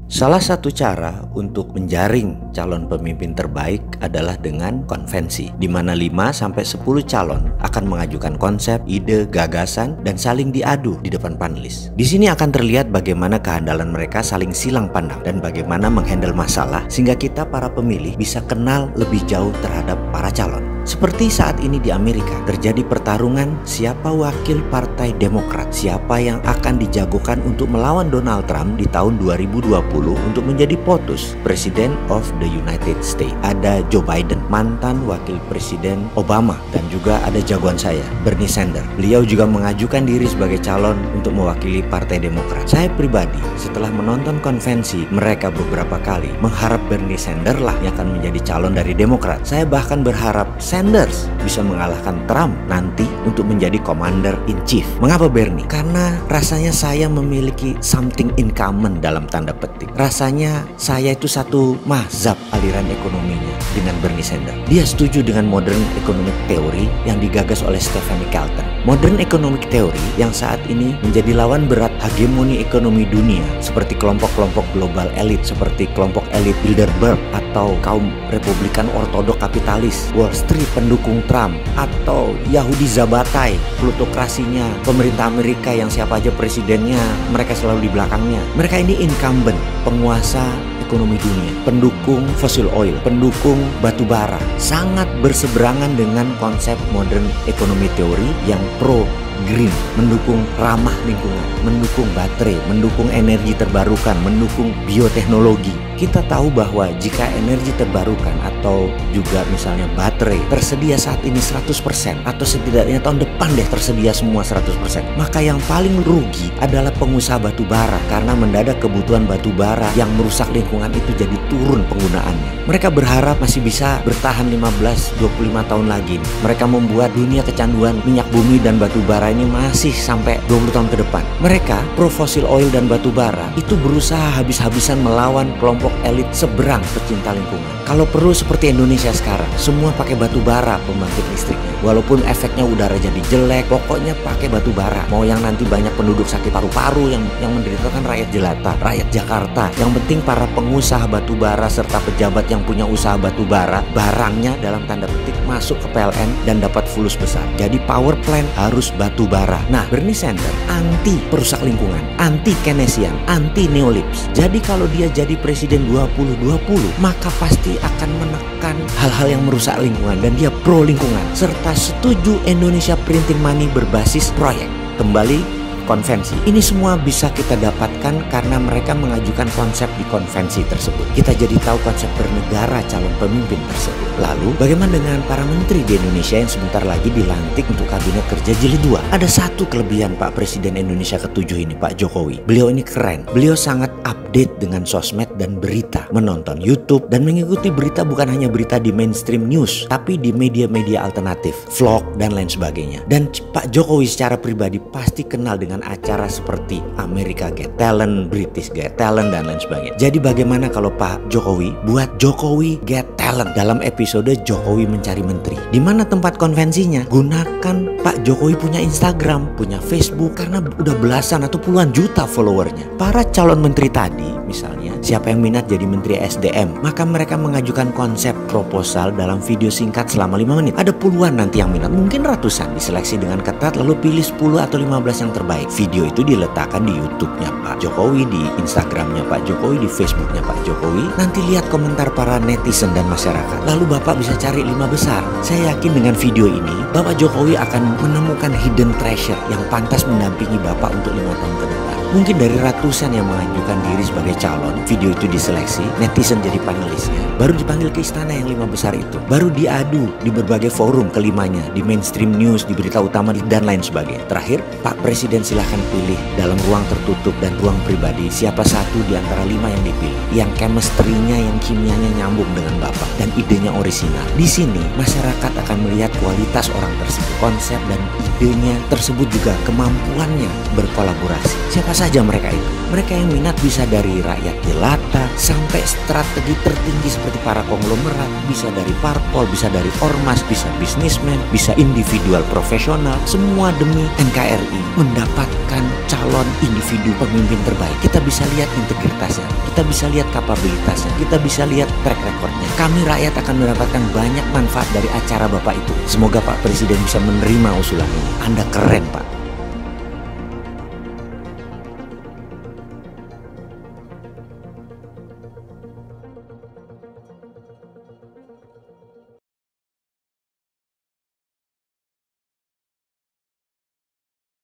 Salah satu cara untuk menjaring calon pemimpin terbaik adalah dengan konvensi, di mana 5-10 calon akan mengajukan konsep, ide, gagasan, dan saling diadu di depan panelis. Di sini akan terlihat bagaimana kehandalan mereka saling silang pandang dan bagaimana menghandle masalah sehingga kita para pemilih bisa kenal lebih jauh terhadap para calon. Seperti saat ini di Amerika, terjadi pertarungan siapa wakil Partai Demokrat, siapa yang akan dijagokan untuk melawan Donald Trump di tahun 2020 untuk menjadi POTUS, President of the United States. Ada Joe Biden, mantan wakil Presiden Obama, dan juga ada jagoan saya, Bernie Sanders. Beliau juga mengajukan diri sebagai calon untuk mewakili Partai Demokrat. Saya pribadi, setelah menonton konvensi mereka beberapa kali, mengharap Bernie Sanders lah yang akan menjadi calon dari Demokrat. Saya bahkan berharap Sanders bisa mengalahkan Trump nanti untuk menjadi Commander in Chief. Mengapa Bernie? Karena rasanya saya memiliki something in common dalam tanda petik. Rasanya saya itu satu mazhab aliran ekonominya dengan Bernie Sanders. Dia setuju dengan modern economic theory yang digagas oleh Stephanie Kelton. Modern economic theory yang saat ini menjadi lawan berat hegemoni ekonomi dunia seperti kelompok-kelompok global elit seperti kelompok elit Bilderberg atau kaum Republikan ortodok kapitalis, Wall Street pendukung Trump, atau Yahudi Zabatai, plutokrasinya pemerintah Amerika yang siapa aja presidennya mereka selalu di belakangnya. Mereka ini incumbent, penguasa ekonomi dunia, pendukung fossil oil, pendukung batu bara, sangat berseberangan dengan konsep modern economy theory yang pro green, mendukung ramah lingkungan, mendukung baterai, mendukung energi terbarukan, mendukung bioteknologi. Kita tahu bahwa jika energi terbarukan atau juga misalnya baterai tersedia saat ini 100% atau setidaknya tahun depan deh tersedia semua 100%, maka yang paling rugi adalah pengusaha batu bara karena mendadak kebutuhan batu bara yang merusak lingkungan itu jadi turun penggunaannya. Mereka berharap masih bisa bertahan 15-25 tahun lagi. Mereka membuat dunia kecanduan minyak bumi dan batu bara ini masih sampai 20 tahun ke depan. Mereka pro fosil oil dan batu bara itu berusaha habis-habisan melawan kelompok elit seberang pecinta lingkungan. Kalau perlu seperti Indonesia sekarang, semua pakai batu bara pembangkit listriknya. Walaupun efeknya udara jadi jelek, pokoknya pakai batu bara. Mau yang nanti banyak penduduk sakit paru-paru yang menderita kan rakyat jelata, rakyat Jakarta. Yang penting para pengusaha batu bara serta pejabat yang punya usaha batu bara, barangnya dalam tanda petik masuk ke PLN dan dapat fulus besar. Jadi power plant harus batu bara. Nah, Bernie Sanders anti perusak lingkungan, anti Keynesian, anti neolips. Jadi kalau dia jadi presiden 2020, maka pasti akan menekan hal-hal yang merusak lingkungan dan dia pro lingkungan serta setuju Indonesia printing money berbasis proyek. Kembali konvensi. Ini semua bisa kita dapatkan karena mereka mengajukan konsep di konvensi tersebut. Kita jadi tahu konsep bernegara calon pemimpin tersebut. Lalu bagaimana dengan para menteri di Indonesia yang sebentar lagi dilantik untuk kabinet kerja jilid 2? Ada satu kelebihan Pak Presiden Indonesia ke-7 ini, Pak Jokowi. Beliau ini keren. Beliau sangat update dengan sosmed dan berita, menonton YouTube dan mengikuti berita bukan hanya berita di mainstream news, tapi di media-media alternatif, vlog dan lain sebagainya. Dan Pak Jokowi secara pribadi pasti kenal dengan acara seperti America Got Talent, British Got Talent dan lain sebagainya. Jadi bagaimana kalau Pak Jokowi buat Jokowi Got Talent dalam episode Jokowi Mencari Menteri? Di mana tempat konvensinya? Gunakan Pak Jokowi punya Instagram, punya Facebook karena udah belasan atau puluhan juta followernya. Para calon menteri tadi misalnya, siapa yang minat jadi Menteri SDM, maka mereka mengajukan konsep proposal dalam video singkat selama 5 menit. Ada puluhan nanti yang minat, mungkin ratusan, diseleksi dengan ketat lalu pilih 10 atau 15 yang terbaik. Video itu diletakkan di YouTube-nya Pak Jokowi, di Instagram-nya Pak Jokowi, di Facebook-nya Pak Jokowi. Nanti lihat komentar para netizen dan masyarakat. Lalu Bapak bisa cari 5 besar. Saya yakin dengan video ini Bapak Jokowi akan menemukan hidden treasure yang pantas mendampingi Bapak untuk 5 tahun ke depan. Mungkin dari ratusan yang mengajukan diri sebagai calon, video itu diseleksi, netizen jadi panelisnya, baru dipanggil ke istana yang 5 besar itu, baru diadu di berbagai forum kelimanya, di mainstream news, di berita utama dan lain sebagainya. Terakhir, Pak Presiden silahkan pilih dalam ruang tertutup dan ruang pribadi siapa satu di antara 5 yang dipilih, yang chemistry-nya, yang kimianya nyambung dengan Bapak dan idenya orisinal. Di sini masyarakat akan melihat kualitas orang tersebut, konsep dan idenya tersebut juga kemampuannya berkolaborasi. Siapa saja mereka itu? Mereka yang minat bisa dari rakyat jelata sampai strategi tertinggi seperti para konglomerat, bisa dari parpol, bisa dari ormas, bisa bisnismen, bisa individual profesional, semua demi NKRI mendapatkan calon individu pemimpin terbaik. Kita bisa lihat integritasnya, kita bisa lihat kapabilitasnya, kita bisa lihat track recordnya. Kami rakyat akan mendapatkan banyak manfaat dari acara Bapak itu. Semoga Pak Presiden bisa menerima usulan ini. Anda keren, Pak.